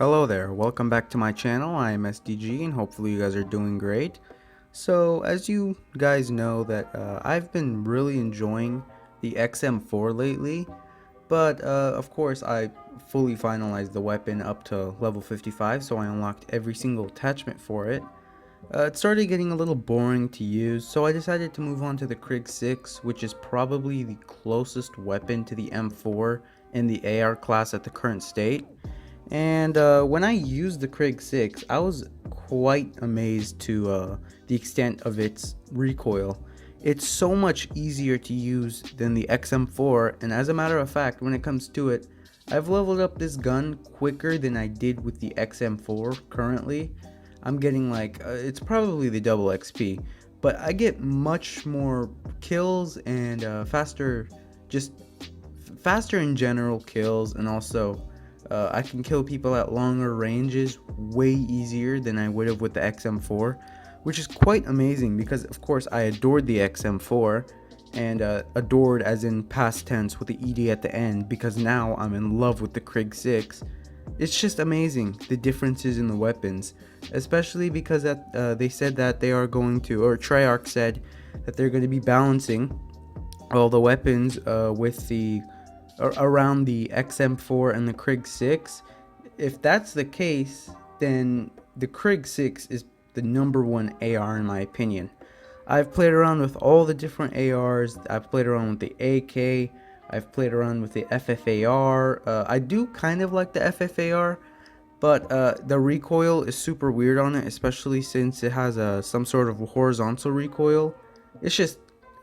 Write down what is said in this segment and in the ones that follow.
Hello there, welcome back to my channel. I am SDG and hopefully you guys are doing great. So as you guys know that I've been really enjoying the XM4 lately, but of course I fully finalized the weapon up to level 55, so I unlocked every single attachment for it. It started getting a little boring to use, so I decided to move on to the Krig 6, which is probably the closest weapon to the M4 in the AR class at the current state. And when I used the Krig 6, I was quite amazed to the extent of its recoil. It's so much easier to use than the XM4, and as a matter of fact, when it comes to it, I've leveled up this gun quicker than I did with the XM4 currently. I'm getting like, it's probably the double XP, but I get much more kills and just faster in general kills, and also I can kill people at longer ranges way easier than I would have with the XM4, which is quite amazing because of course I adored the XM4, and adored as in past tense with the ED at the end, because now I'm in love with the Krig 6. It's just amazing the differences in the weapons, especially because they said that they are going to, or Treyarch said that they're going to be balancing all the weapons with the around the XM4 and the Krig 6. If that's the case, then the Krig 6 is the #1 AR in my opinion. I've played around with all the different ARs. I've played around with the AK. I've played around with the FFAR. I do kind of like the FFAR, but the recoil is super weird on it, especially since it has some sort of horizontal recoil. It's just,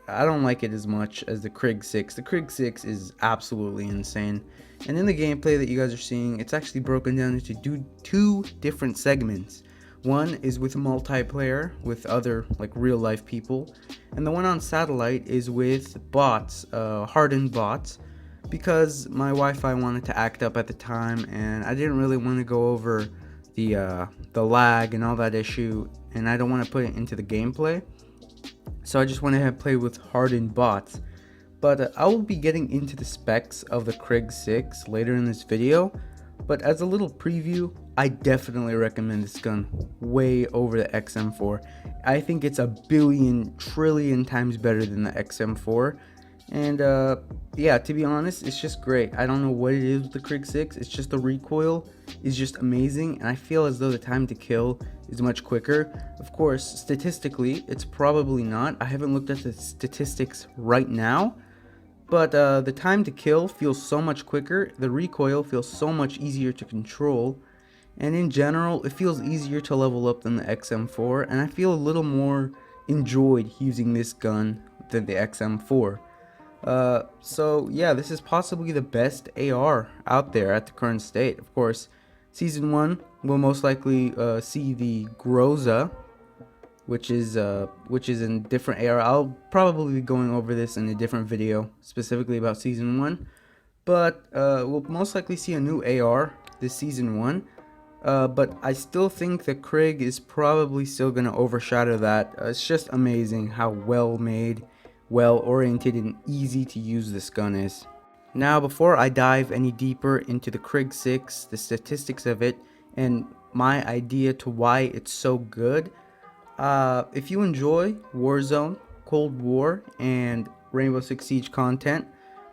I don't like it as much as the Krig 6. The Krig 6 is absolutely insane. And in the gameplay that you guys are seeing, it's actually broken down into two different segments. One is with multiplayer with other like real life people, and the one on satellite is with bots, hardened bots, because my Wi-Fi wanted to act up at the time and I didn't really want to go over the lag and all that issue, and I don't want to put it into the gameplay. So I just went ahead and played with hardened bots. But I will be getting into the specs of the Krig 6 later in this video. But as a little preview, I definitely recommend this gun way over the XM4. I think it's a billion trillion times better than the XM4. And yeah, to be honest, it's just great. I don't know what it is with the Krig 6. It's just the recoil is just amazing, and I feel as though the time to kill is much quicker. Of course, statistically, it's probably not. I haven't looked at the statistics right now, but the time to kill feels so much quicker. The recoil feels so much easier to control, and in general, it feels easier to level up than the XM4, and I feel a little more enjoyed using this gun than the XM4. So yeah, this is possibly the best AR out there at the current state. Of course, Season 1 will most likely see the Groza, which is in different AR. I'll probably be going over this in a different video, specifically about Season 1. But we'll most likely see a new AR this Season 1. But I still think the Krig is probably still going to overshadow that. It's just amazing how well made, well oriented, and easy to use this gun is. Now, before I dive any deeper into the Krig 6, the statistics of it, and my idea to why it's so good, if you enjoy Warzone, Cold War, and Rainbow Six Siege content,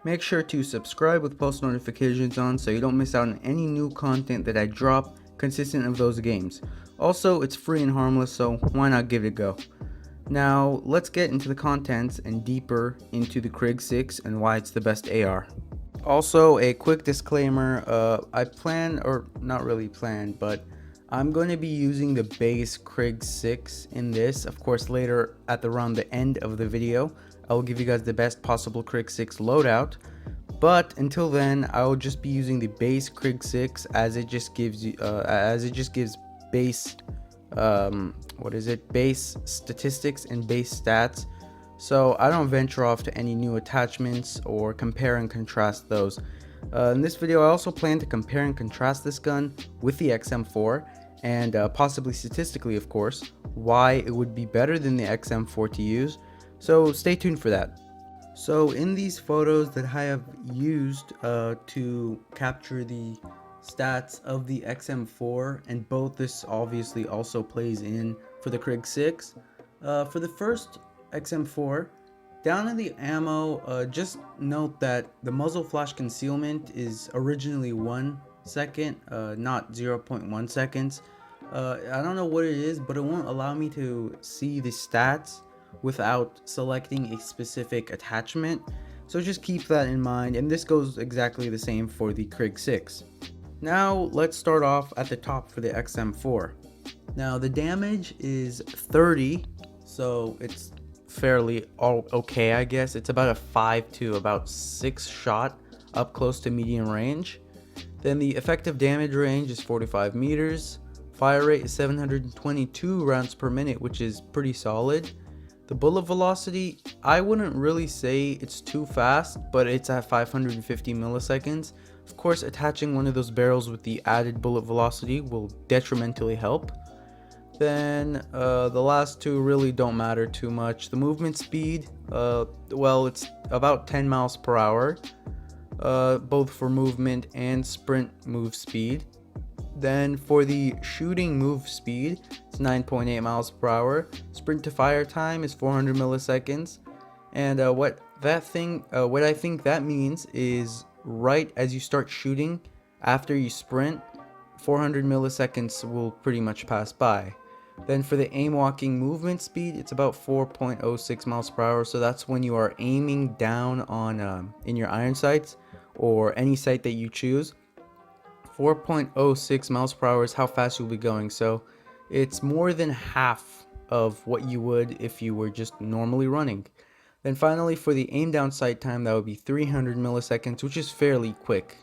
make sure to subscribe with post notifications on so you don't miss out on any new content that I drop consistent of those games. Also, it's free and harmless, so why not give it a go. Now, let's get into the contents and deeper into the Krig 6 and why it's the best AR. Also, a quick disclaimer, I plan, or not really plan, but I'm going to be using the base Krig 6 in this. Of course, later at around the end of the video, I will give you guys the best possible Krig 6 loadout. But until then, I will just be using the base Krig 6 as it just gives you, base base statistics and base stats, so I don't venture off to any new attachments or compare and contrast those. In this video, I also plan to compare and contrast this gun with the XM4, and possibly statistically, of course, why it would be better than the XM4 to use, so stay tuned for that. So in these photos that I have used to capture the stats of the XM4, and both this obviously also plays in for the Krig 6. For the first XM4, down in the ammo, just note that the muzzle flash concealment is originally 1 second, not 0.1 seconds. I don't know what it is, but it won't allow me to see the stats without selecting a specific attachment. So just keep that in mind, and this goes exactly the same for the Krig 6. Now let's start off at the top for the XM4. Now the damage is 30, so it's fairly okay, I guess. It's about a 5 to about 6 shot up close to medium range. Then the effective damage range is 45 meters. Fire rate is 722 rounds per minute, which is pretty solid. The bullet velocity, I wouldn't really say it's too fast, but it's at 550 milliseconds. Of course, attaching one of those barrels with the added bullet velocity will detrimentally help. Then the last two really don't matter too much. The movement speed, well, it's about 10 miles per hour, both for movement and sprint move speed. Then for the shooting move speed, it's 9.8 miles per hour. Sprint to fire time is 400 milliseconds. And what I think that means is right as you start shooting, after you sprint, 400 milliseconds will pretty much pass by. Then for the aim walking movement speed, it's about 4.06 miles per hour. So that's when you are aiming down on in your iron sights or any sight that you choose. 4.06 miles per hour is how fast you'll be going, so it's more than half of what you would if you were just normally running. Then finally, for the aim down sight time, that would be 300 milliseconds, which is fairly quick.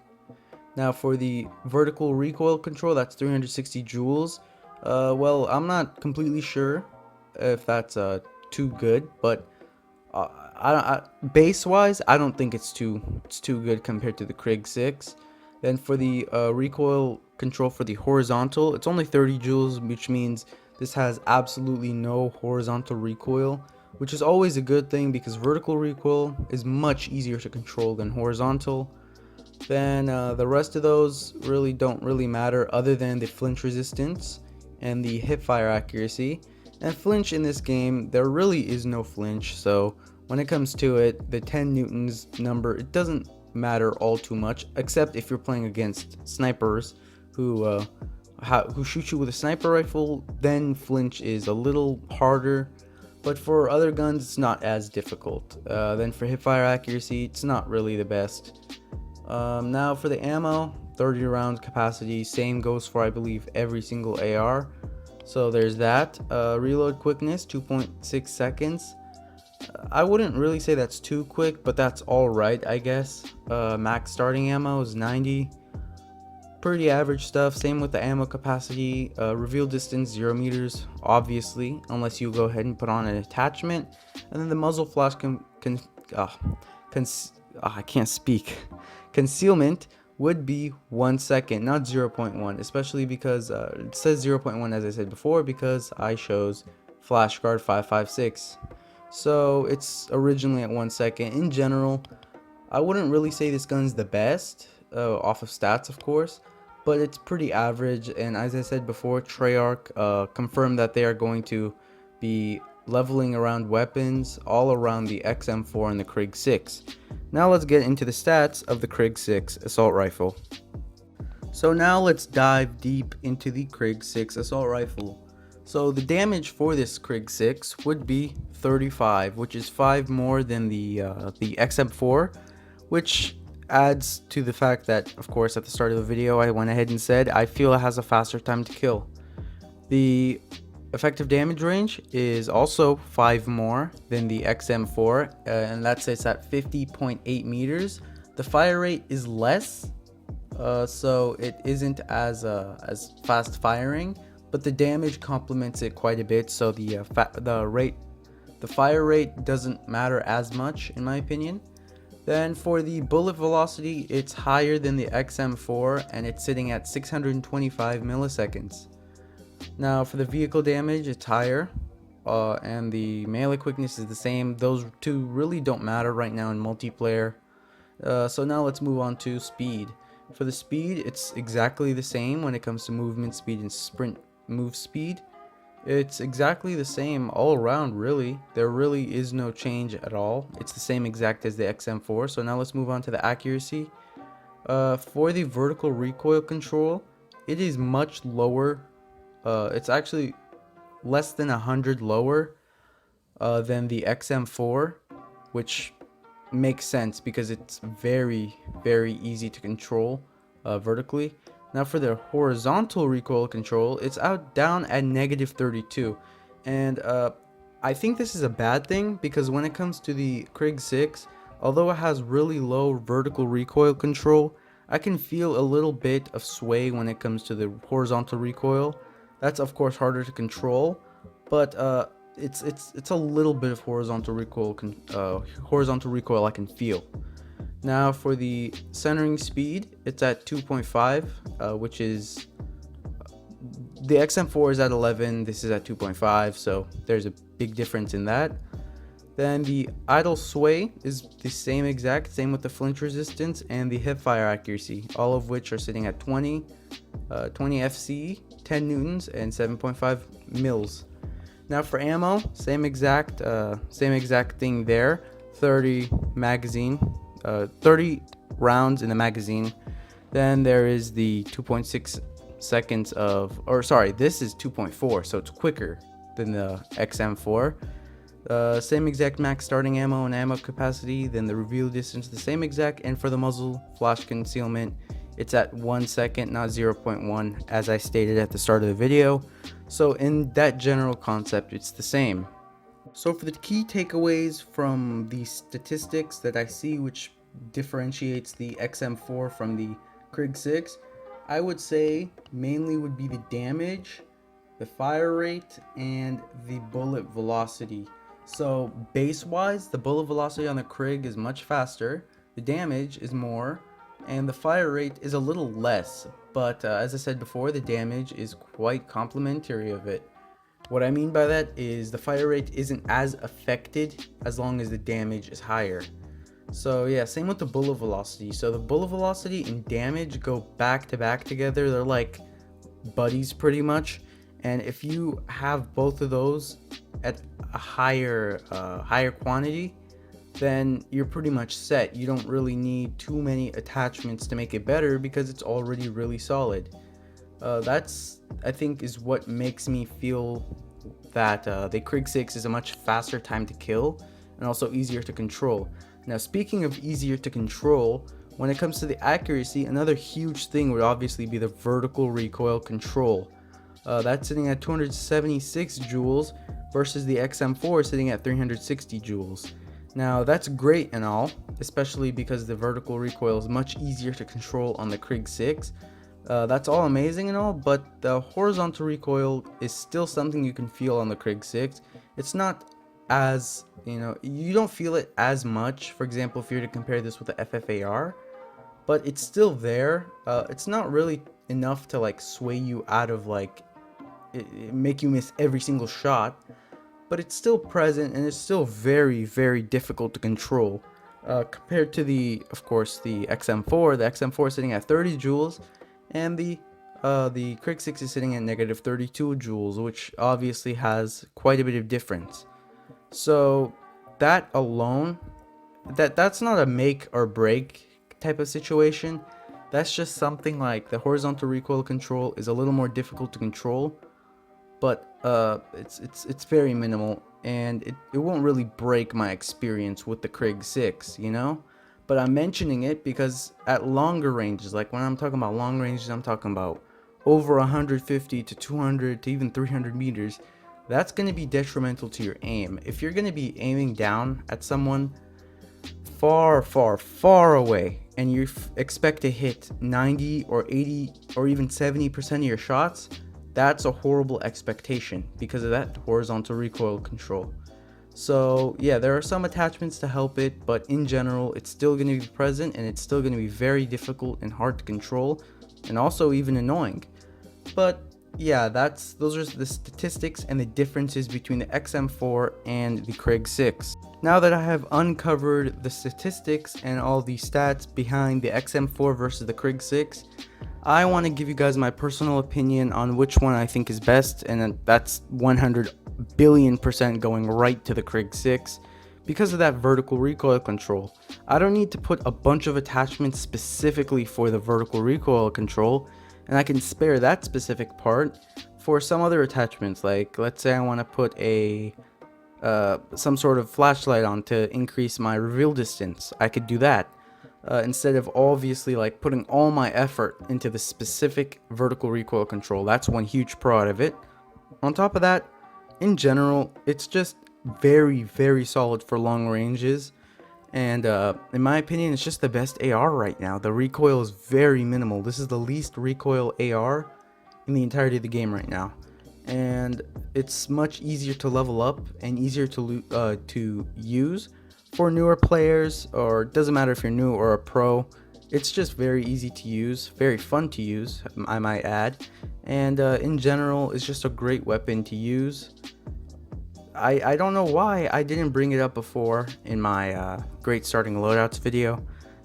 Now for the vertical recoil control, that's 360 joules. Well, I'm not completely sure if that's too good, but base wise, I don't think it's too good compared to the Krig 6. Then for the recoil control for the horizontal, it's only 30 joules, which means this has absolutely no horizontal recoil, which is always a good thing because vertical recoil is much easier to control than horizontal. Then the rest of those don't really matter other than the flinch resistance and the hip fire accuracy. And flinch in this game, there really is no flinch, so when it comes to it, the 10 newtons number, it doesn't matter all too much, except if you're playing against snipers who shoot you with a sniper rifle, then flinch is a little harder, but for other guns it's not as difficult. Then for hipfire accuracy, it's not really the best. Now for the ammo, 30 round capacity, same goes for I believe every single AR, so there's that. Reload quickness 2.6 seconds. I wouldn't really say that's too quick, but that's alright, I guess. Max starting ammo is 90. Pretty average stuff. Same with the ammo capacity. Reveal distance 0 meters, obviously, unless you go ahead and put on an attachment. And then the muzzle flash I can't speak. Concealment would be 1 second, not 0.1, especially because it says 0.1 as I said before, because I chose flashguard 556. So it's originally at 1 second. In general, I wouldn't really say this gun's the best, off of stats of course, but it's pretty average. And as I said before, Treyarch confirmed that they are going to be leveling around weapons all around the XM4 and the Krig 6. Now let's get into the stats of the Krig 6 assault rifle. So now let's dive deep into the Krig 6 assault rifle. So the damage for this Krig 6 would be 35, which is 5 more than the XM4, which adds to the fact that, of course, at the start of the video, I went ahead and said I feel it has a faster time to kill. The effective damage range is also 5 more than the XM4, and that's it's at 50.8 meters. The fire rate is less, so it isn't as fast firing, but the damage complements it quite a bit, so the fire rate doesn't matter as much in my opinion. Then for the bullet velocity, it's higher than the XM4 and it's sitting at 625 milliseconds. Now for the vehicle damage, it's higher, and the melee quickness is the same. Those two really don't matter right now in multiplayer. So now let's move on to speed. For the speed, it's exactly the same when it comes to movement speed and sprint move speed. It's exactly the same all around, really. There really is no change at all. It's the same exact as the XM4. So now let's move on to the accuracy. For the vertical recoil control, it is much lower. It's actually less than 100 lower than the XM4, which makes sense because it's very, very easy to control vertically. Now for the horizontal recoil control, it's out down at -32, and I think this is a bad thing because when it comes to the Krig 6, although it has really low vertical recoil control, I can feel a little bit of sway when it comes to the horizontal recoil. That's of course harder to control, but it's a little bit of horizontal recoil I can feel. Now for the centering speed, it's at 2.5, which is the XM4 is at 11. This is at 2.5, so there's a big difference in that. Then the idle sway is the same with the flinch resistance and the hip fire accuracy, all of which are sitting at 20 FC, 10 newtons, and 7.5 mils. Now for ammo, same exact thing there. 30 rounds in the magazine. Then there is the 2.6 seconds of, or sorry, this is 2.4, so it's quicker than the XM4. Same exact max starting ammo and ammo capacity. Then the reveal distance the same exact, and for the muzzle flash concealment, it's at 1 second, not 0.1, as I stated at the start of the video. So in that general concept, it's the same. So for the key takeaways from the statistics that I see which differentiates the XM4 from the Krig 6, I would say mainly would be the damage, the fire rate, and the bullet velocity. So base wise, the bullet velocity on the Krig is much faster, the damage is more, and the fire rate is a little less, but as I said before, the damage is quite complementary of it. What I mean by that is the fire rate isn't as affected as long as the damage is higher. So yeah, same with the bullet velocity. So the bullet velocity and damage go back to back together. They're like buddies pretty much. And if you have both of those at a higher quantity, then you're pretty much set. You don't really need too many attachments to make it better because it's already really solid. That's, I think, is what makes me feel that the Krig 6 is a much faster time to kill and also easier to control. Now, speaking of easier to control, when it comes to the accuracy, another huge thing would obviously be the vertical recoil control. That's sitting at 276 joules versus the XM4 sitting at 360 joules. Now that's great and all, especially because the vertical recoil is much easier to control on the Krig 6. That's all amazing and all, but the horizontal recoil is still something you can feel on the Krig 6. It's not as, you don't feel it as much, for example, if you're to compare this with the FFAR, but it's still there. It's not really enough to like sway you out of make you miss every single shot, but it's still present and it's still very, very difficult to control. Compared to of course, the XM4. The XM4 is sitting at 30 joules, and the Krig 6 is sitting at -32 joules, which obviously has quite a bit of difference. So that alone, that's not a make or break type of situation. That's just something like the horizontal recoil control is a little more difficult to control, but it's very minimal, and it won't really break my experience with the Krig 6, But I'm mentioning it because at longer ranges, like when I'm talking about long ranges, I'm talking about over 150 to 200 to even 300 meters. That's going to be detrimental to your aim. If you're going to be aiming down at someone far, far, far away, and you expect to hit 90 or 80 or even 70% of your shots, that's a horrible expectation because of that horizontal recoil control. So yeah, there are some attachments to help it, but in general, it's still going to be present, and it's still going to be very difficult and hard to control, and also even annoying. But yeah, those are the statistics and the differences between the XM4 and the Krig 6. Now that I have uncovered the statistics and all the stats behind the XM4 versus the Krig 6, I want to give you guys my personal opinion on which one I think is best, and that's 100 billion% going right to the Krig 6 because of that vertical recoil control. I don't need to put a bunch of attachments specifically for the vertical recoil control, and I can spare that specific part for some other attachments. Like, let's say I want to put some sort of flashlight on to increase my reveal distance. I could do that instead of obviously like putting all my effort into the specific vertical recoil control. That's one huge pro out of it. On top of that, in general, it's just very solid for long ranges, and in my opinion, it's just the best AR right now. The recoil is very minimal. This is the least recoil AR in the entirety of the game right now, and it's much easier to level up and easier to use for newer players, or it doesn't matter if you're new or a pro. It's just very easy to use, very fun to use, I might add, and in general, it's just a great weapon to use. I don't know why I didn't bring it up before in my great starting loadouts video,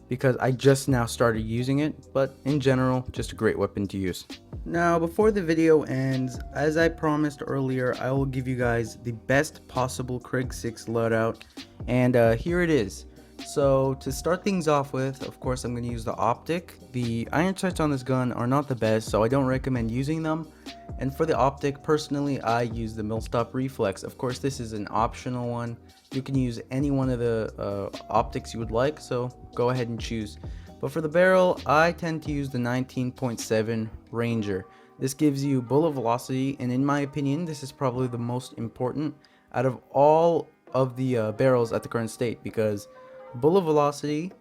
because I just now started using it, but in general, just a great weapon to use. Now, before the video ends, as I promised earlier, I will give you guys the best possible Krig 6 loadout, and here it is. So to start things off with, of course, I'm going to use the optic. The iron sights on this gun are not the best, so I don't recommend using them. And for the optic, personally, I use the millstop reflex. Of course, this is an optional one. You can use any one of the optics you would like, so go ahead and choose. But for the barrel, I tend to use the 19.7 Ranger. This gives you bullet velocity, and in my opinion, this is probably the most important out of all of the barrels at the current state, because bullet velocity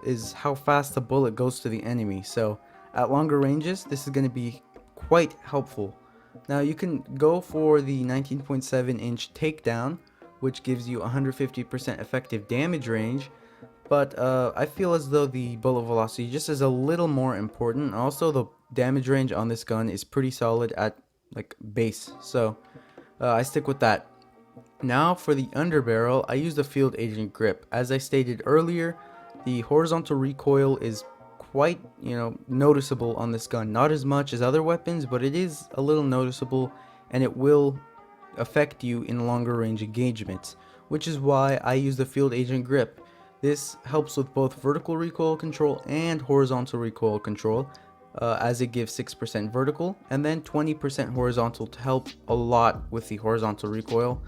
is how fast the bullet goes to the enemy. So at longer ranges, this is going to be quite helpful. Now you can go for the 19.7-inch takedown, which gives you 150% effective damage range, but I feel as though the bullet velocity just is a little more important. Also, the damage range on this gun is pretty solid at like base, so I stick with that. Now for the underbarrel, I use the field agent grip. As I stated earlier, the horizontal recoil is quite, noticeable on this gun. Not as much as other weapons, but it is a little noticeable, and it will affect you in longer range engagements, which is why I use the field agent grip. This helps with both vertical recoil control and horizontal recoil control, as it gives 6% vertical and then 20% horizontal to help a lot with the horizontal recoil,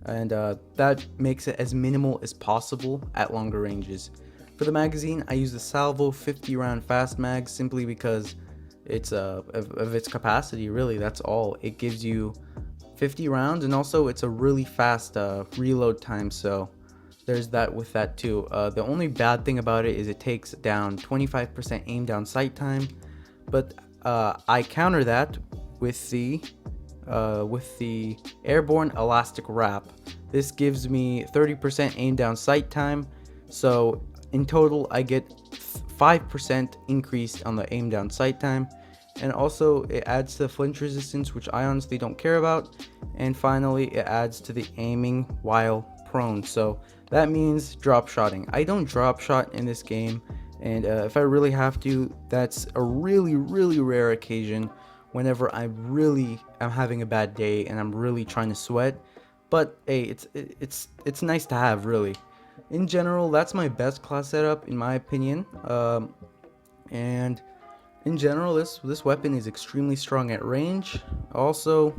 and that makes it as minimal as possible at longer ranges. For the magazine, I use the Salvo 50 round fast mag simply because it's of its capacity. Really, that's all. It gives you 50 rounds, and also it's a really fast reload time, so there's that with that too. The only bad thing about it is it takes down 25% aim down sight time, but I counter that with the airborne elastic wrap. This gives me 30% aim down sight time, so in total I get 5% increase on the aim down sight time, and also it adds to the flinch resistance, which I honestly don't care about, and finally it adds to the aiming while prone, so that means drop shotting. I don't drop shot in this game, and if I really have to, that's a really rare occasion whenever I really am having a bad day and I'm really trying to sweat. But hey, it's nice to have, really. In general, that's my best class setup in my opinion, and in general, this weapon is extremely strong at range, also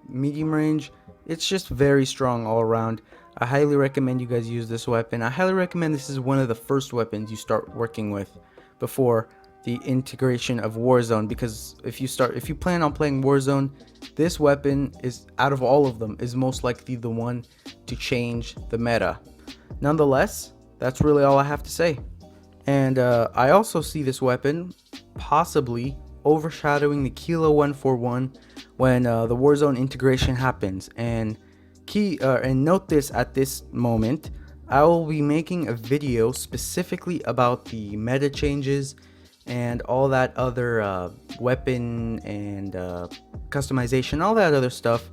medium range. It's just very strong all around. I highly recommend you guys use this weapon. I highly recommend this is one of the first weapons you start working with before the integration of Warzone, because if you plan on playing Warzone, this weapon is, out of all of them, is most likely the one to change the meta. Nonetheless, that's really all I have to say. And I also see this weapon possibly overshadowing the Kilo 141 when the Warzone integration happens. And note this at this moment, I will be making a video specifically about the meta changes and all that other weapon and customization, all that other stuff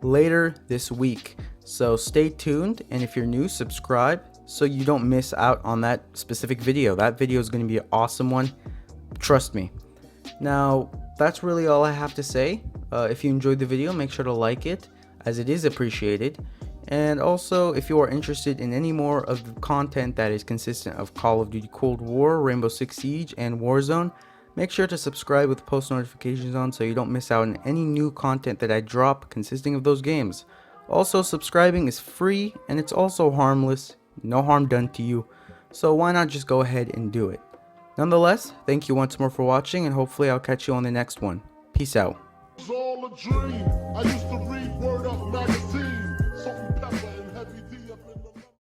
later this week. So stay tuned, and if you're new, subscribe so you don't miss out on that specific video. That video is going to be an awesome one, trust me. Now, that's really all I have to say. If you enjoyed the video, make sure to like it, as it is appreciated. And also, if you are interested in any more of the content that is consistent of Call of Duty Cold War, Rainbow Six Siege, and Warzone, make sure to subscribe with post notifications on so you don't miss out on any new content that I drop consisting of those games. Also, subscribing is free and it's also harmless, no harm done to you, so why not just go ahead and do it. Nonetheless, thank you once more for watching, and hopefully I'll catch you on the next one. Peace out. It's all a dream. I used to read Word Up magazine.